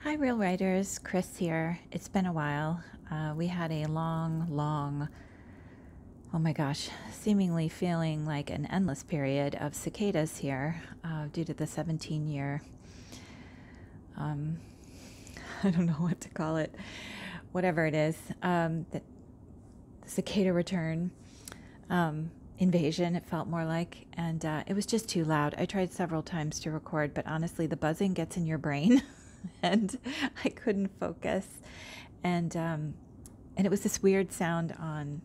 Hi, Real Writers. Chris here. It's been a while. We had a long, oh my gosh, seemingly feeling like an endless period of cicadas here due to the 17-year, I don't know what to call it, whatever it is, the cicada return invasion, it felt more like. And it was just too loud. I tried several times to record, but honestly, the buzzing gets in your brain. And I couldn't focus, and it was this weird sound on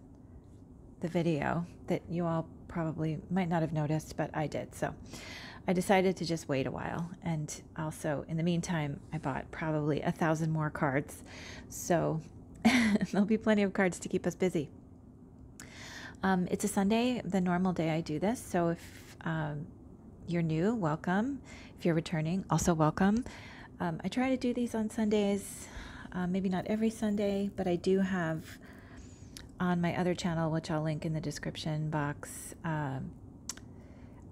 the video that you all probably might not have noticed, but I did. So I decided to just wait a while, and also in the meantime I bought probably 1,000 more cards, so there'll be plenty of cards to keep us busy. It's a Sunday, the normal day I do this, so if you're new, welcome. If you're returning, also welcome. I try to do these on Sundays, maybe not every Sunday, but I do have on my other channel, which I'll link in the description box, I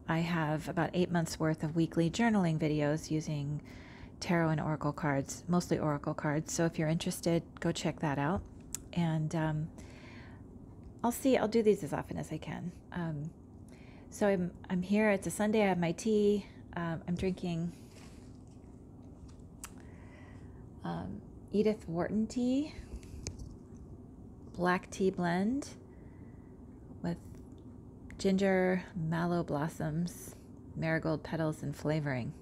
have about 8 months worth of weekly journaling videos using tarot and oracle cards, mostly oracle cards. So if you're interested, go check that out. And I'll do these as often as I can. So I'm here. It's a Sunday. I have my tea. I'm drinking Edith Wharton tea, black tea blend with ginger, mallow blossoms, marigold petals, and flavoring.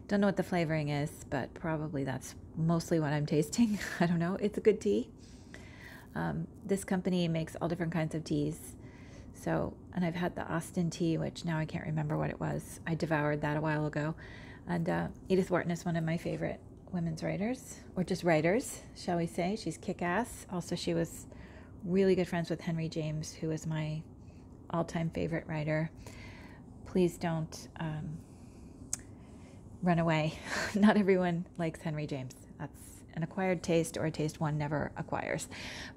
Don't know what the flavoring is, but probably that's mostly what I'm tasting. I don't know. It's a good tea. This company makes all different kinds of teas. So, and I've had the Austin tea, which now I can't remember what it was. I devoured that a while ago. And Edith Wharton is one of my favorite women's writers, or just writers, shall we say. She's kick-ass. Also, she was really good friends with Henry James, who is my all-time favorite writer. Please don't run away. Not everyone likes Henry James. That's an acquired taste, or a taste one never acquires.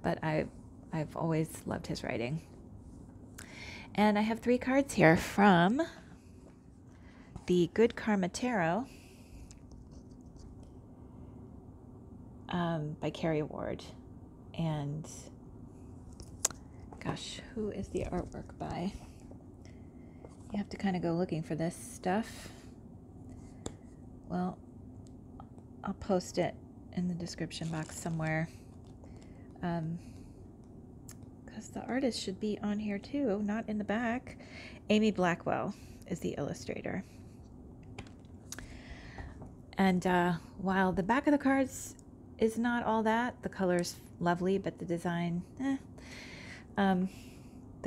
But I've always loved his writing. And I have 3 cards here from the Good Karma Tarot by Carrie Ward. And gosh, who is the artwork by? You have to kind of go looking for this stuff. Well, I'll post it in the description box somewhere. Because the artist should be on here too, not in the back. Amy Blackwell is the illustrator. And while the back of the cards is not all that, the color's lovely, but the design, the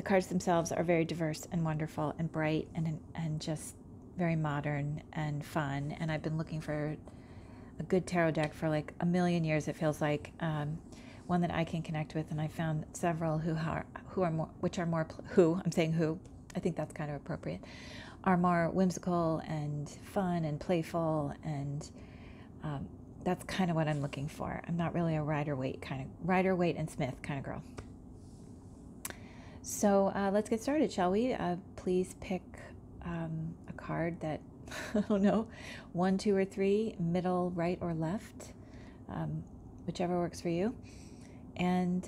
cards themselves are very diverse and wonderful and bright and just very modern and fun. And I've been looking for a good tarot deck for like a million years, it feels like. One that I can connect with, and I found several I'm saying who, I think that's kind of appropriate, are more whimsical and fun and playful, and that's kind of what I'm looking for. I'm not really a Rider-Waite and Smith kind of girl. So let's get started, shall we? Please pick a card that, I don't know, 1, 2, or 3, middle, right, or left, whichever works for you. And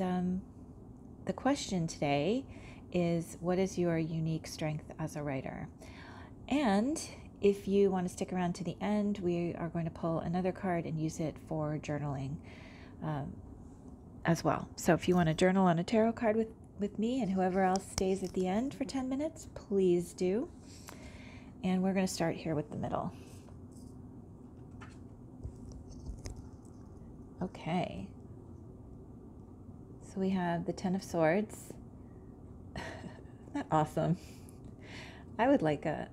the question today is, what is your unique strength as a writer? And if you want to stick around to the end, we are going to pull another card and use it for journaling as well. So if you want to journal on a tarot card with me and whoever else stays at the end for 10 minutes, please do. And we're going to start here with the middle. Okay. So we have the 10 of Swords. Isn't that awesome? I would like a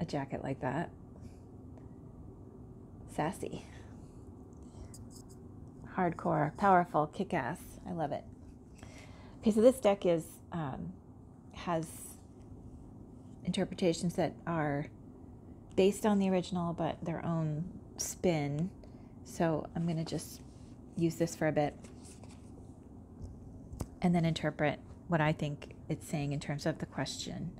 jacket like that. Sassy. Hardcore, powerful, kick-ass. I love it. Okay, so this deck has interpretations that are based on the original, but their own spin. So I'm going to just use this for a bit and then interpret what I think it's saying in terms of the question.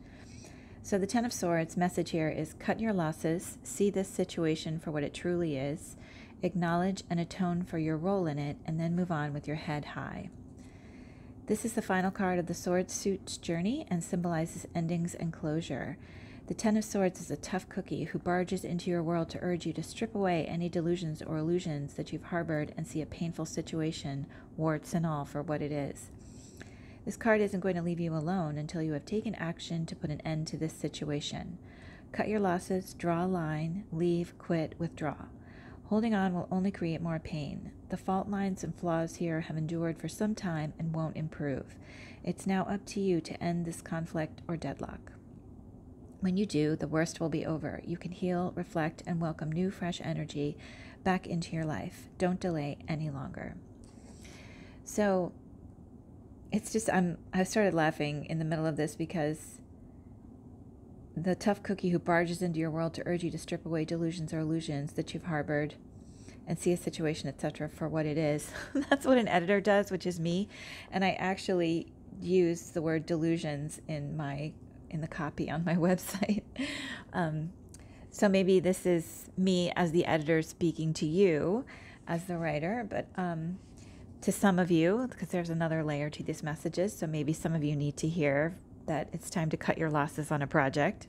So the Ten of Swords message here is cut your losses, see this situation for what it truly is, acknowledge and atone for your role in it, and then move on with your head high. This is the final card of the Sword Suit's journey and symbolizes endings and closure. The Ten of Swords is a tough cookie who barges into your world to urge you to strip away any delusions or illusions that you've harbored and see a painful situation, warts and all, for what it is. This card isn't going to leave you alone until you have taken action to put an end to this situation. Cut your losses, draw a line, leave, quit, withdraw. Holding on will only create more pain. The fault lines and flaws here have endured for some time and won't improve. It's now up to you to end this conflict or deadlock. When you do, the worst will be over. You can heal, reflect, and welcome new, fresh energy back into your life. Don't delay any longer. So it's just, I started laughing in the middle of this because the tough cookie who barges into your world to urge you to strip away delusions or illusions that you've harbored and see a situation, etc., for what it is. That's what an editor does, which is me. And I actually use the word delusions in the copy on my website. So maybe this is me as the editor speaking to you as the writer, but to some of you, because there's another layer to these messages, so maybe some of you need to hear that it's time to cut your losses on a project.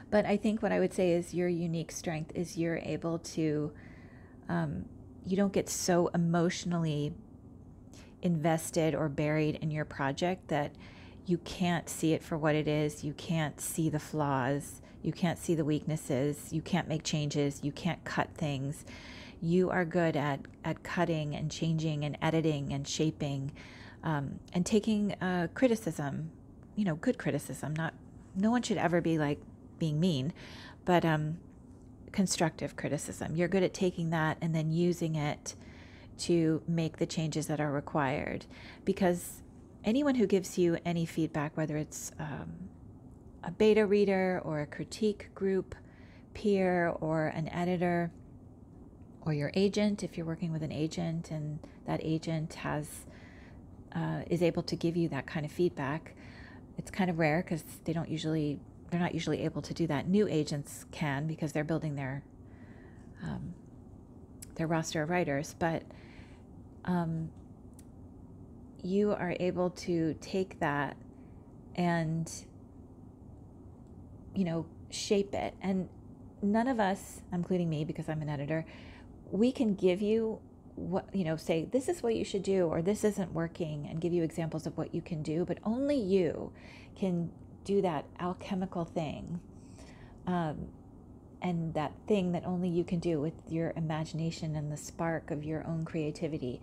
But I think what I would say is your unique strength is you're able to, you don't get so emotionally invested or buried in your project that you can't see it for what it is. You can't see the flaws. You can't see the weaknesses. You can't make changes. You can't cut things. You are good at cutting and changing and editing and shaping and taking criticism, good criticism. No one should ever be like being mean, but constructive criticism. You're good at taking that and then using it to make the changes that are required, because anyone who gives you any feedback, whether it's a beta reader or a critique group, peer, or an editor, or your agent, if you're working with an agent and that agent is able to give you that kind of feedback, it's kind of rare because they're not usually able to do that. New agents can, because they're building their roster of writers, but you are able to take that and shape it. And none of us, including me because I'm an editor, we can give you what, say this is what you should do or this isn't working and give you examples of what you can do, but only you can do that alchemical thing, and that thing that only you can do with your imagination and the spark of your own creativity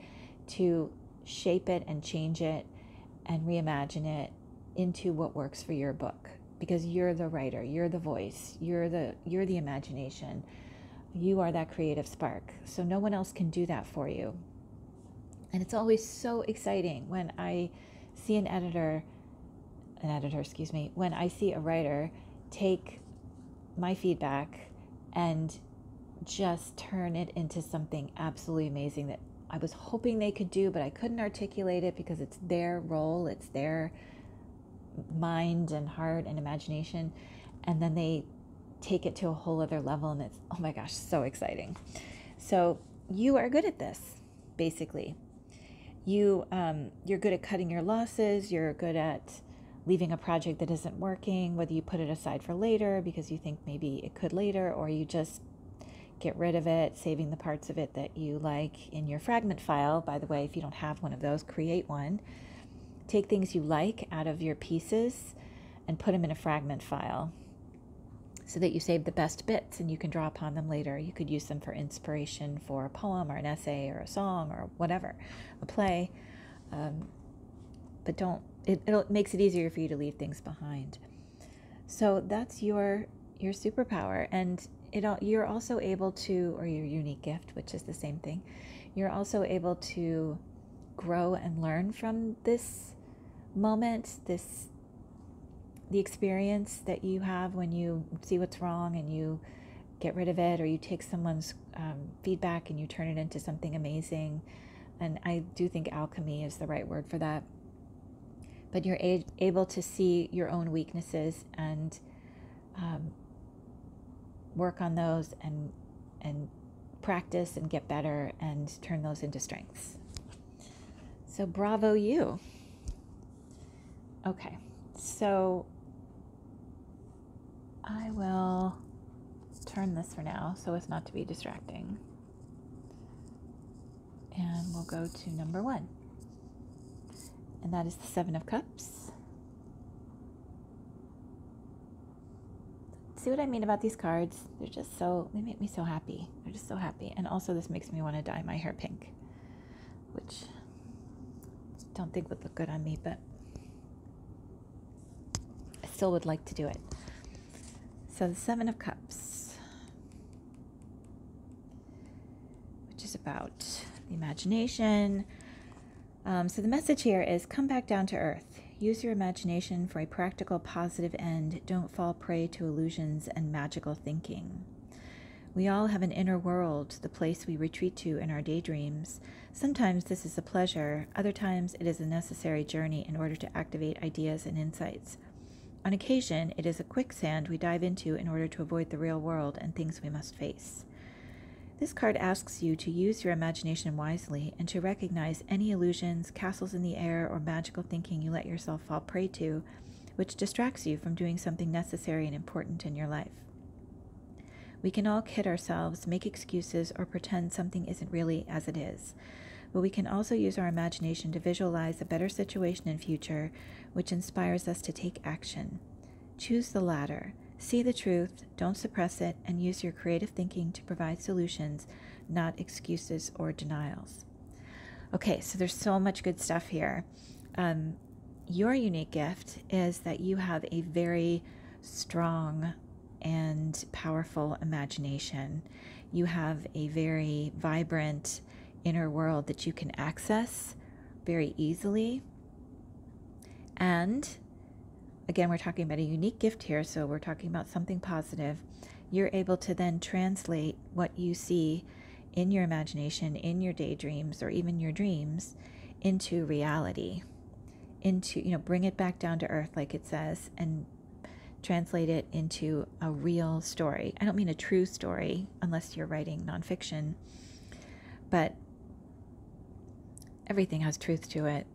to shape it and change it and reimagine it into what works for your book, because you're the writer, you're the voice, you're the imagination, you are that creative spark. So no one else can do that for you. And it's always so exciting when I see when I see a writer take my feedback and just turn it into something absolutely amazing that I was hoping they could do, but I couldn't articulate it because it's their role, it's their mind and heart and imagination, and then they take it to a whole other level, and it's, oh my gosh, so exciting. So you are good at this, basically. You're good at cutting your losses, you're good at leaving a project that isn't working, whether you put it aside for later because you think maybe it could later, or you just get rid of it, saving the parts of it that you like in your fragment file. By the way, if you don't have one of those, create one. Take things you like out of your pieces and put them in a fragment file so that you save the best bits and you can draw upon them later. You could use them for inspiration for a poem or an essay or a song or whatever, a play. But it makes it easier for you to leave things behind. So that's your superpower. And you're also able to, or your unique gift, which is the same thing, you're also able to grow and learn from this moment, the experience that you have when you see what's wrong and you get rid of it, or you take someone's feedback and you turn it into something amazing. And I do think alchemy is the right word for that, but you're able to see your own weaknesses and work on those and practice and get better and turn those into strengths. So bravo you. Okay, so I will turn this for now so as not to be distracting. And we'll go to number 1. And that is the 7 of Cups. See what I mean about these cards? They make me so happy. They're just so happy. And also this makes me want to dye my hair pink, which I don't think would look good on me, but I still would like to do it. So the 7 of Cups, which is about the imagination. So the message here is come back down to earth. Use your imagination for a practical, positive end. Don't fall prey to illusions and magical thinking. We all have an inner world, the place we retreat to in our daydreams. Sometimes this is a pleasure. Other times it is a necessary journey in order to activate ideas and insights. On occasion, it is a quicksand we dive into in order to avoid the real world and things we must face. This card asks you to use your imagination wisely and to recognize any illusions, castles in the air, or magical thinking you let yourself fall prey to, which distracts you from doing something necessary and important in your life. We can all kid ourselves, make excuses, or pretend something isn't really as it is. But we can also use our imagination to visualize a better situation in future, which inspires us to take action. Choose the latter. See the truth, don't suppress it, and use your creative thinking to provide solutions, not excuses or denials. Okay, so there's so much good stuff here. Your unique gift is that you have a very strong and powerful imagination. You have a very vibrant inner world that you can access very easily. And again, we're talking about a unique gift here, so we're talking about something positive. You're able to then translate what you see in your imagination, in your daydreams, or even your dreams, into reality, bring it back down to earth, like it says, and translate it into a real story. I don't mean a true story, unless you're writing nonfiction, but everything has truth to it.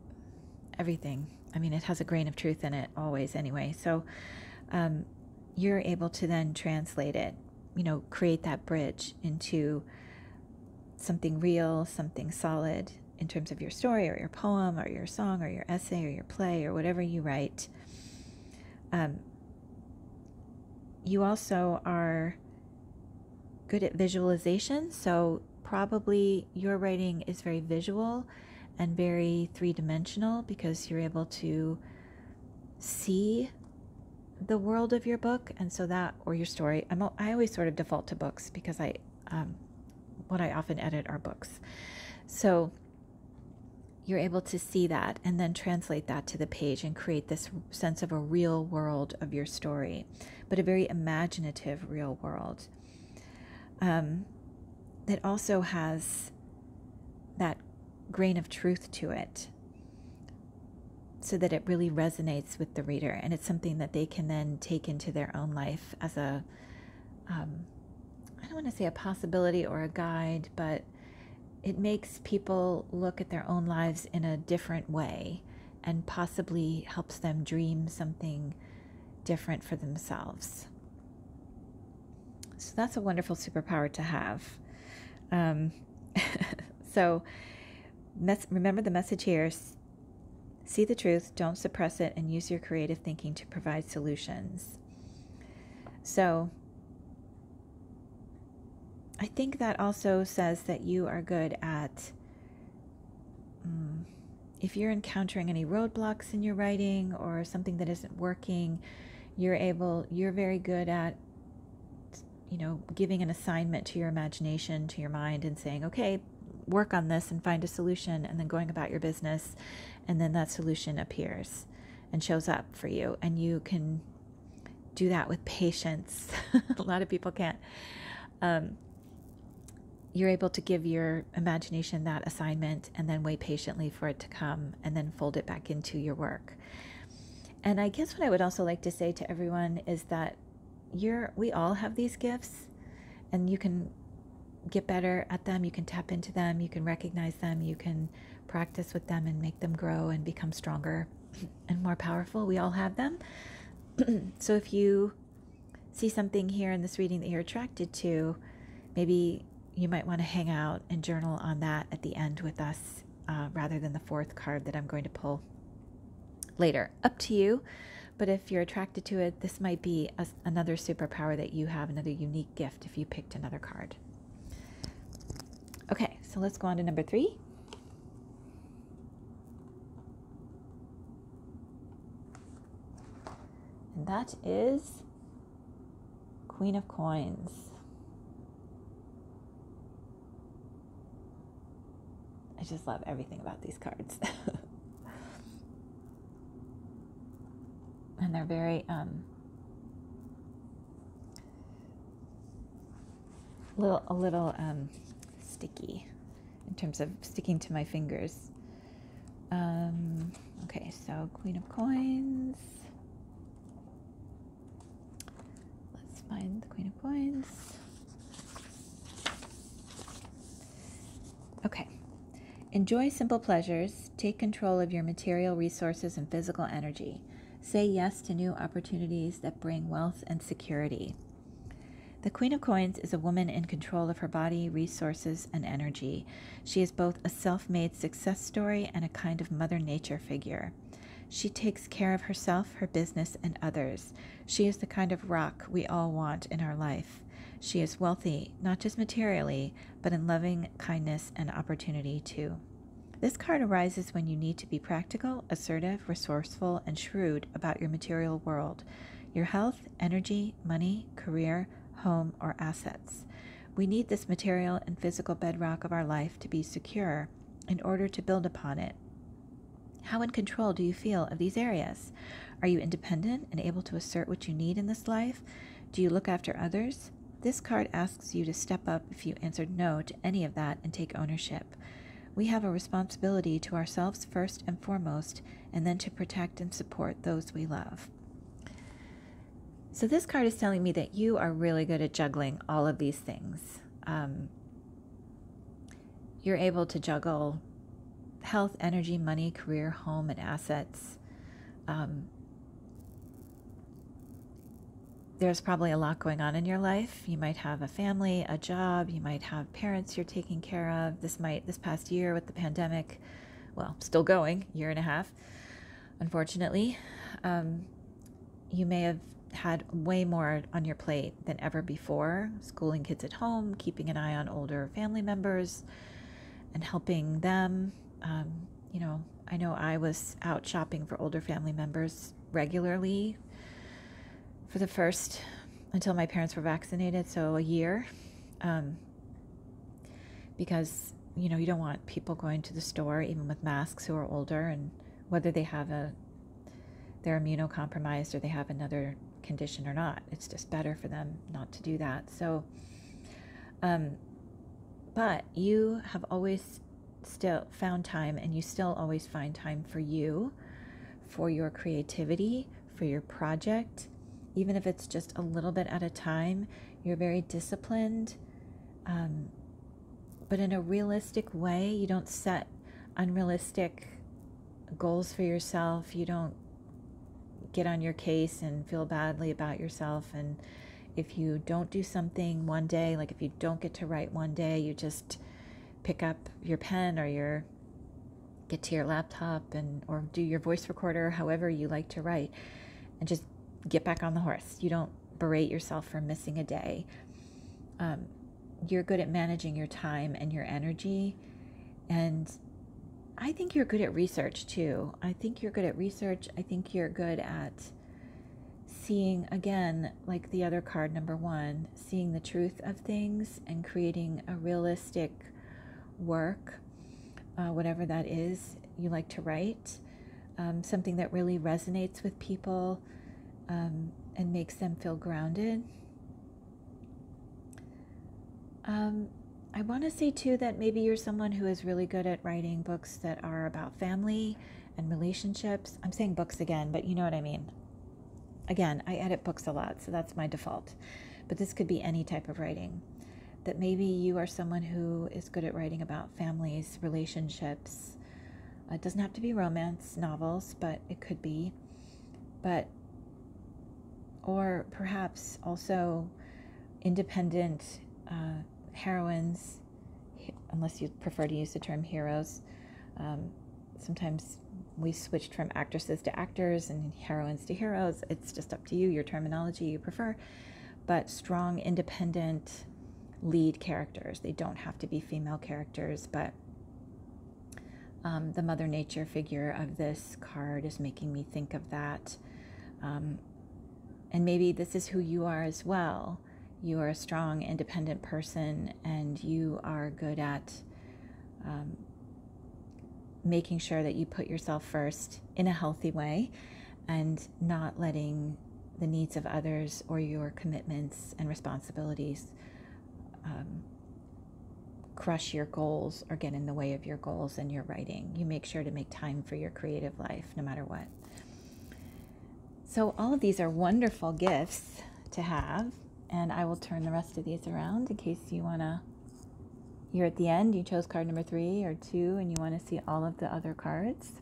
Everything. I mean, it has a grain of truth in it always anyway. So you're able to then translate it, create that bridge into something real, something solid in terms of your story or your poem or your song or your essay or your play or whatever you write. You also are good at visualization. So probably your writing is very visual and very three-dimensional because you're able to see the world of your book, and so that, or your story. I always sort of default to books because what I often edit are books. So you're able to see that and then translate that to the page and create this sense of a real world of your story, but a very imaginative real world that also has that grain of truth to it, so that it really resonates with the reader, and it's something that they can then take into their own life as a, I don't want to say a possibility or a guide, but it makes people look at their own lives in a different way and possibly helps them dream something different for themselves. So that's a wonderful superpower to have. So remember the message here: see the truth, don't suppress it, and use your creative thinking to provide solutions. So I think that also says that you are good at, if you're encountering any roadblocks in your writing or something that isn't working, you're very good at, giving an assignment to your imagination, to your mind, and saying, okay, work on this and find a solution, and then going about your business, and then that solution appears and shows up for you, and you can do that with patience. A lot of people can't. you're able to give your imagination that assignment and then wait patiently for it to come and then fold it back into your work. And I guess what I would also like to say to everyone is that we all have these gifts, and you can get better at them. You can tap into them. You can recognize them. You can practice with them and make them grow and become stronger and more powerful. We all have them. So if you see something here in this reading that you're attracted to, maybe you might want to hang out and journal on that at the end with us, rather than the fourth card that I'm going to pull later. Up to you. But if you're attracted to it, this might be another superpower that you have, another unique gift if you picked another card. Okay, so let's go on to number 3. And that is Queen of Coins. I just love everything about these cards. And they're very a little sticky in terms of sticking to my fingers. Okay, so Queen of Coins. Let's find the Queen of Coins. Okay. Enjoy simple pleasures. Take control of your material resources and physical energy. Say yes to new opportunities that bring wealth and security. The Queen of Coins is a woman in control of her body, resources, and energy. She is both a self-made success story and a kind of Mother Nature figure. She takes care of herself, her business, and others. She is the kind of rock we all want in our life. She is wealthy, not just materially, but in loving kindness and opportunity too. This card arises when you need to be practical, assertive, resourceful, and shrewd about your material world, your health, energy, money, career, home, or assets. We need this material and physical bedrock of our life to be secure in order to build upon it. How in control do you feel of these areas? Are you independent and able to assert what you need in this life? Do you look after others? This card asks you to step up if you answered no to any of that and take ownership. We have a responsibility to ourselves first and foremost, and then to protect and support those we love. So this card is telling me that you are really good at juggling all of these things. You're able to juggle health, energy, money, career, home, and assets. There's probably a lot going on in your life. You might have a family, a job, you might have parents you're taking care of. This past year with the pandemic, well, still going, year and a half, unfortunately, you may have had way more on your plate than ever before, schooling kids at home, keeping an eye on older family members and helping them. I know I was out shopping for older family members regularly for the first, until my parents were vaccinated, so a year, because, you don't want people going to the store, even with masks, who are older, and whether they're immunocompromised or they have another condition or not. It's just better for them not to do that. So, but you have always still found time, and you still always find time for you, for your creativity, for your project. Even if it's just a little bit at a time, you're very disciplined, but in a realistic way. You don't set unrealistic goals for yourself. You don't get on your case and feel badly about yourself. And if you don't do something one day, like if you don't get to write one day, you just pick up your pen or get to your laptop or do your voice recorder, however you like to write, and just get back on the horse. You don't berate yourself for missing a day. You're good at managing your time and your energy. And I think you're good at research too. I think you're good at research. I think you're good at seeing, again, like the other card, number 1, seeing the truth of things and creating a realistic work, whatever that is you like to write, something that really resonates with people, and makes them feel grounded. I want to say too that maybe you're someone who is really good at writing books that are about family and relationships. I'm saying books again, but you know what I mean. Again, I edit books a lot, so that's my default. But this could be any type of writing. That maybe you are someone who is good at writing about families, relationships. It doesn't have to be romance novels, but it could be. Or perhaps also independent heroines, unless you prefer to use the term heroes. Sometimes we switched from actresses to actors and heroines to heroes. It's just up to you, your terminology you prefer. But strong, independent lead characters. They don't have to be female characters, but the Mother Nature figure of this card is making me think of that. And maybe this is who you are as well. You are a strong, independent person, and you are good at making sure that you put yourself first in a healthy way and not letting the needs of others or your commitments and responsibilities crush your goals or get in the way of your goals and your writing. You make sure to make time for your creative life no matter what. So all of these are wonderful gifts to have, and I will turn the rest of these around in case you want to, you're at the end, you chose card number 3 or 2, and you want to see all of the other cards.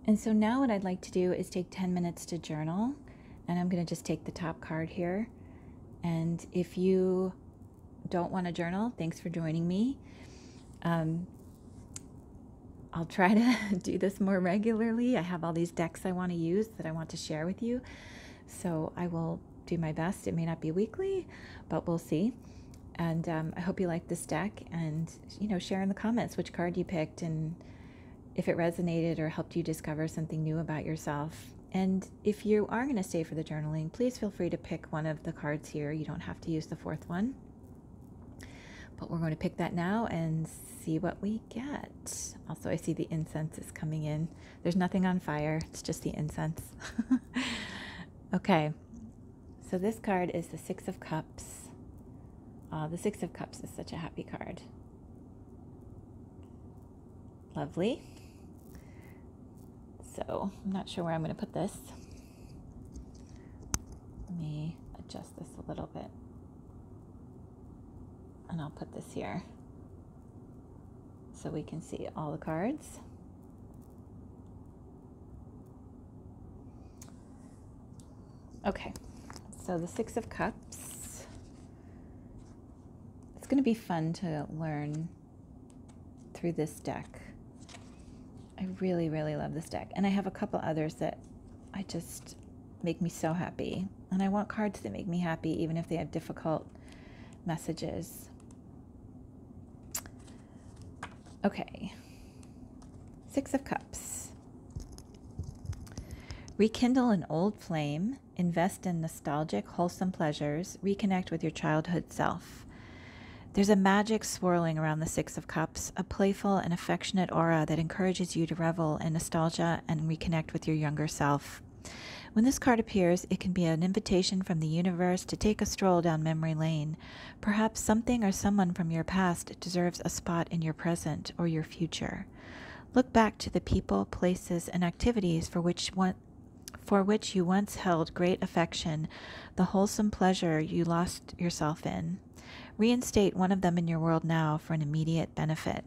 And so now what I'd like to do is take 10 minutes to journal, and I'm going to just take the top card here. And if you don't want to journal, thanks for joining me. I'll try to do this more regularly. I have all these decks I want to use that I want to share with you. So I will do my best. It may not be weekly, but we'll see. And I hope you like this deck, and share in the comments which card you picked and if it resonated or helped you discover something new about yourself. And if you are going to stay for the journaling, please feel free to pick one of the cards here. You don't have to use the 4th one. But we're going to pick that now and see what we get. Also, I see the incense is coming in. There's nothing on fire. It's just the incense. Okay. So this card is the 6 of Cups. The 6 of Cups is such a happy card. Lovely. So I'm not sure where I'm going to put this. Let me adjust this a little bit. And I'll put this here so we can see all the cards. Okay, so the 6 of Cups. It's going to be fun to learn through this deck. I really, really love this deck. And I have a couple others that I just make me so happy. And I want cards that make me happy even if they have difficult messages. Okay, 6 of Cups. Rekindle an old flame, invest in nostalgic, wholesome pleasures, reconnect with your childhood self. There's a magic swirling around the 6 of Cups, a playful and affectionate aura that encourages you to revel in nostalgia and reconnect with your younger self. When this card appears, it can be an invitation from the universe to take a stroll down memory lane. Perhaps something or someone from your past deserves a spot in your present or your future. Look back to the people, places, and activities for which you once held great affection, the wholesome pleasure you lost yourself in. Reinstate one of them in your world now for an immediate benefit.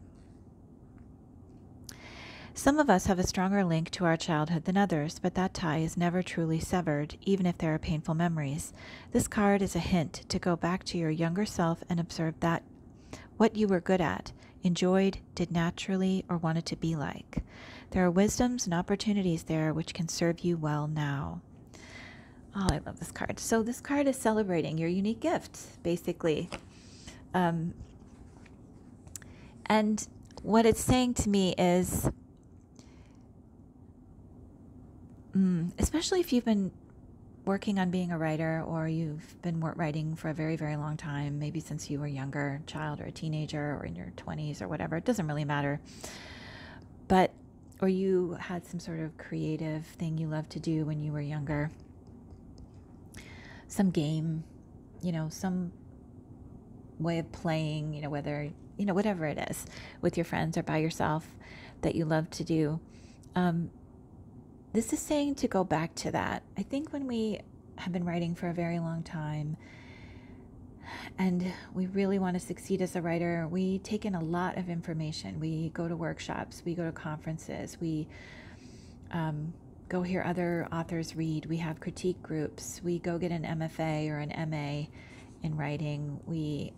Some of us have a stronger link to our childhood than others, but that tie is never truly severed, even if there are painful memories. This card is a hint to go back to your younger self and observe that what you were good at, enjoyed, did naturally, or wanted to be like. There are wisdoms and opportunities there which can serve you well now. Oh, I love this card. So this card is celebrating your unique gift, basically. And what it's saying to me is, especially if you've been working on being a writer, or you've been writing for a very, very long time, maybe since you were a younger child or a teenager or in your 20s or whatever, it doesn't really matter. But, or you had some sort of creative thing you loved to do when you were younger, some game, some way of playing, whether, whatever it is, with your friends or by yourself that you love to do. This is saying to go back to that. I think when we have been writing for a very long time and we really want to succeed as a writer, we take in a lot of information. We go to workshops, we go to conferences, we go hear other authors read, we have critique groups, we go get an MFA or an MA in writing, we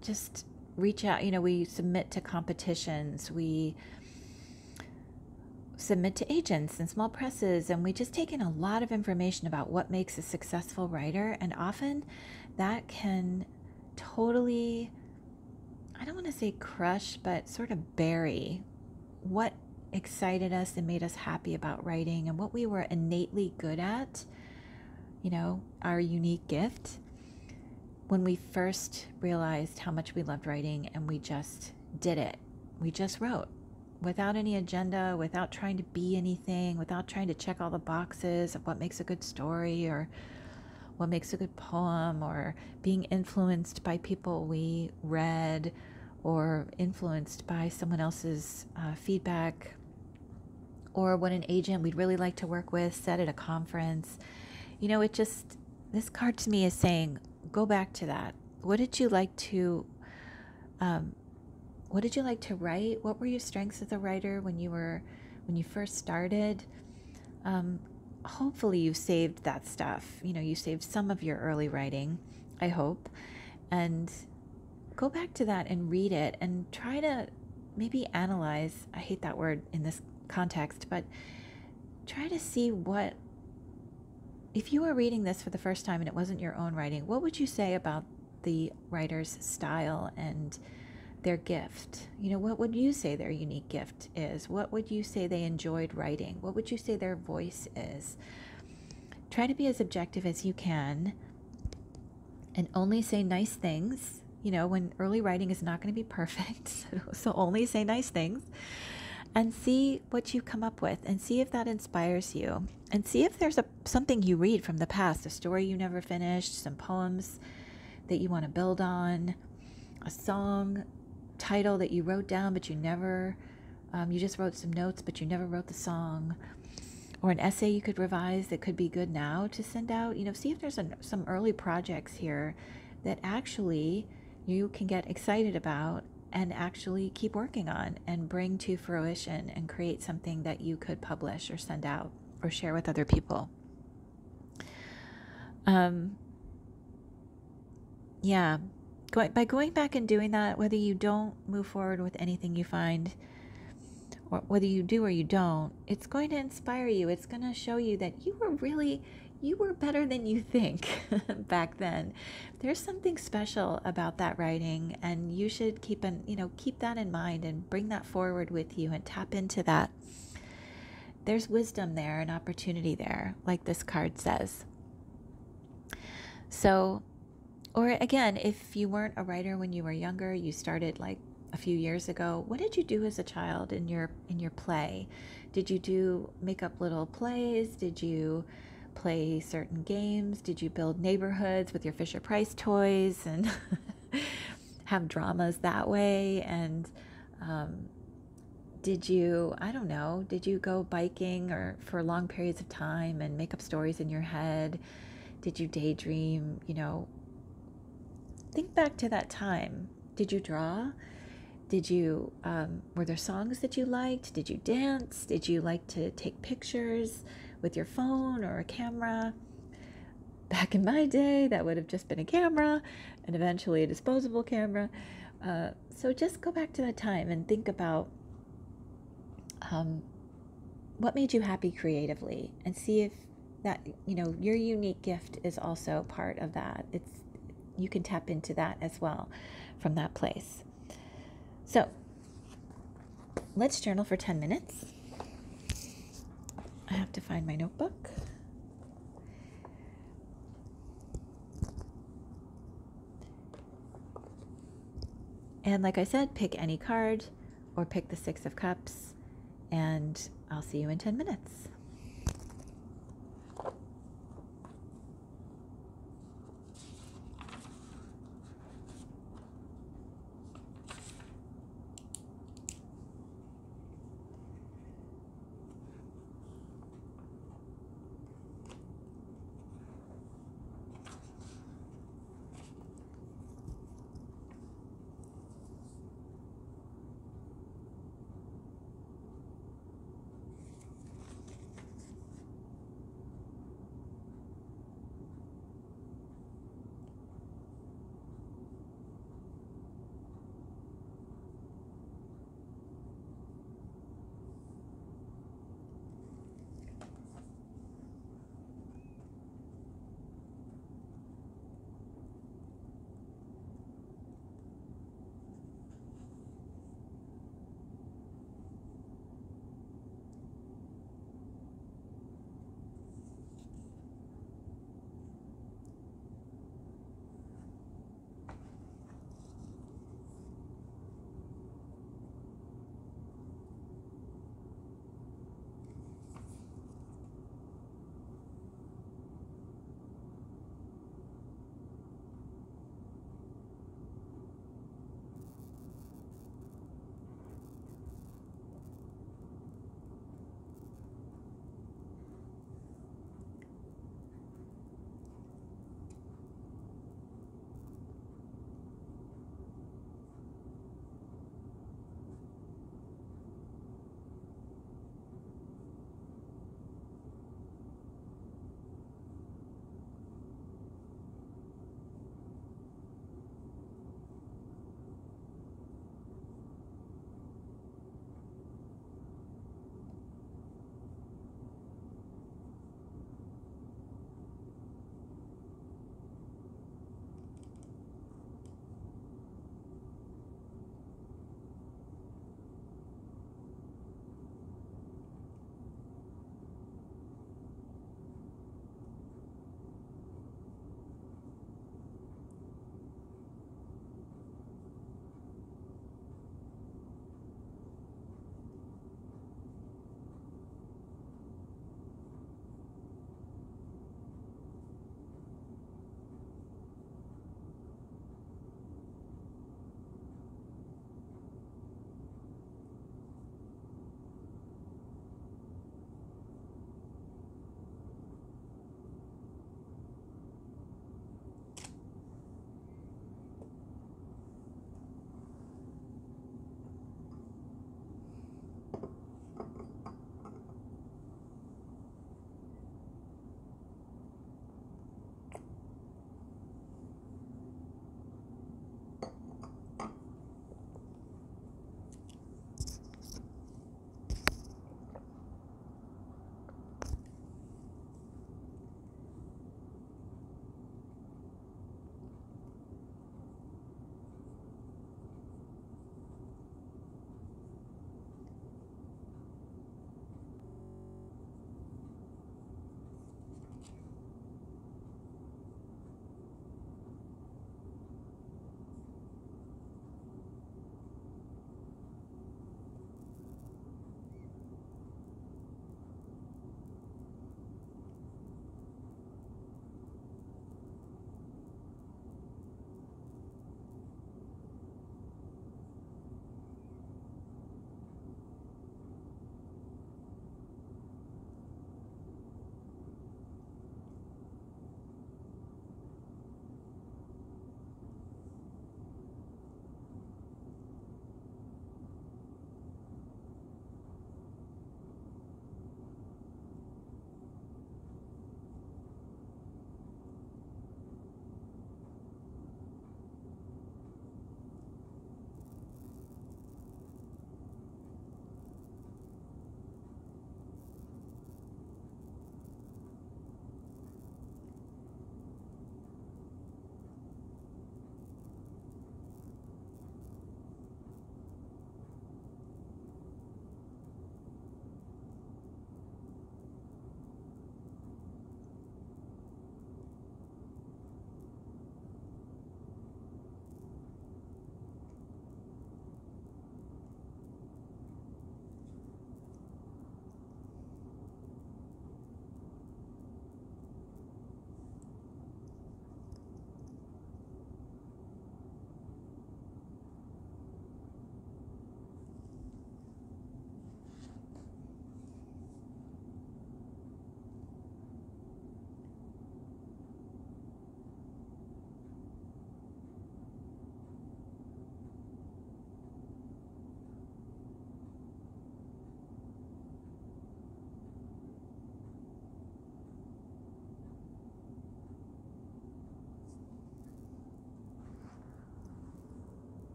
just reach out, we submit to competitions, we submit to agents and small presses, and we just take in a lot of information about what makes a successful writer, and often that can totally, I don't want to say crush, but sort of bury what excited us and made us happy about writing and what we were innately good at, our unique gift, when we first realized how much we loved writing and we just did it. We just wrote without any agenda, without trying to be anything, without trying to check all the boxes of what makes a good story or what makes a good poem, or being influenced by people we read or influenced by someone else's feedback, or what an agent we'd really like to work with said at a conference. This card to me is saying, go back to that. What did you like to write? What were your strengths as a writer when you first started? Hopefully you saved that stuff. You saved some of your early writing, I hope. And go back to that and read it and try to maybe analyze. I hate that word in this context, but try to see if you were reading this for the first time and it wasn't your own writing, what would you say about the writer's style and their gift? What would you say their unique gift is? What would you say they enjoyed writing? What would you say their voice is? Try to be as objective as you can and only say nice things. When early writing is not going to be perfect, so only say nice things, and see what you come up with, and see if that inspires you, and see if there's something you read from the past, a story you never finished, some poems that you want to build on, a song title that you wrote down but you never, you just wrote some notes but you never wrote the song, or an essay you could revise that could be good now to send out. See if there's some early projects here that actually you can get excited about and actually keep working on and bring to fruition and create something that you could publish or send out or share with other people. By going back and doing that, whether you don't move forward with anything you find, or whether you do or you don't, it's going to inspire you. It's going to show you that you were better than you think back then. There's something special about that writing, and you should keep that in mind and bring that forward with you and tap into that. There's wisdom there and opportunity there, like this card says. So, or again, if you weren't a writer when you were younger, you started like a few years ago, what did you do as a child in your play? Did you make up little plays? Did you play certain games? Did you build neighborhoods with your Fisher-Price toys and have dramas that way? And did you go biking or for long periods of time and make up stories in your head? Did you daydream? Think back to that time. Did you draw? Did you, were there songs that you liked? Did you dance? Did you like to take pictures with your phone or a camera? Back in my day, that would have just been a camera and eventually a disposable camera. So just go back to that time and think about what made you happy creatively, and see if that, your unique gift is also part of that. You can tap into that as well from that place. So let's journal for 10 minutes. I have to find my notebook. And like I said, pick any card or pick the 6 of Cups, and I'll see you in 10 minutes.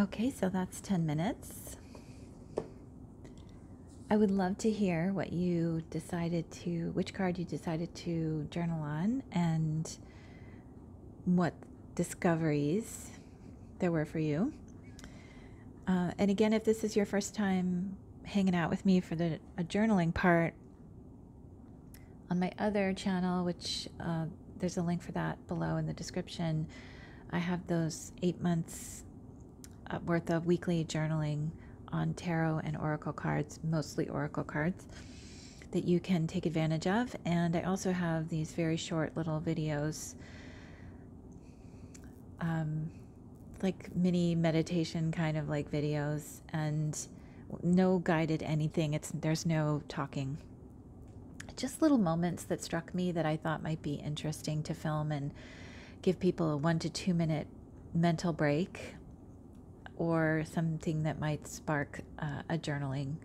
Okay, so that's 10 minutes. I would love to hear what you decided to, which card you decided to journal on, and what discoveries there were for you. And again, if this is your first time hanging out with me for the journaling part, on my other channel, which there's a link for that below in the description, I have those 8 months worth of weekly journaling on tarot and oracle cards, mostly oracle cards, that you can take advantage of. And I also have these very short little videos, like mini meditation kind of like videos, and no guided anything. There's no talking, just little moments that struck me that I thought might be interesting to film and give people a 1 to 2 minute mental break, or something that might spark a journaling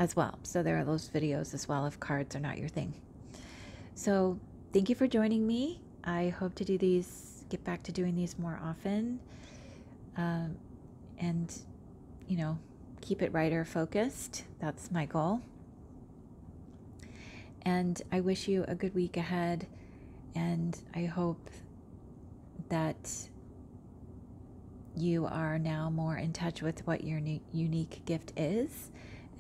as well. So there are those videos as well if cards are not your thing. So thank you for joining me. I hope to do these, get back to doing these more often, and keep it writer focused. That's my goal. And I wish you a good week ahead, and I hope that you are now more in touch with what your unique gift is,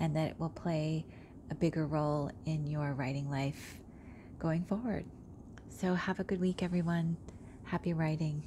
and that it will play a bigger role in your writing life going forward. So have a good week, everyone. Happy writing.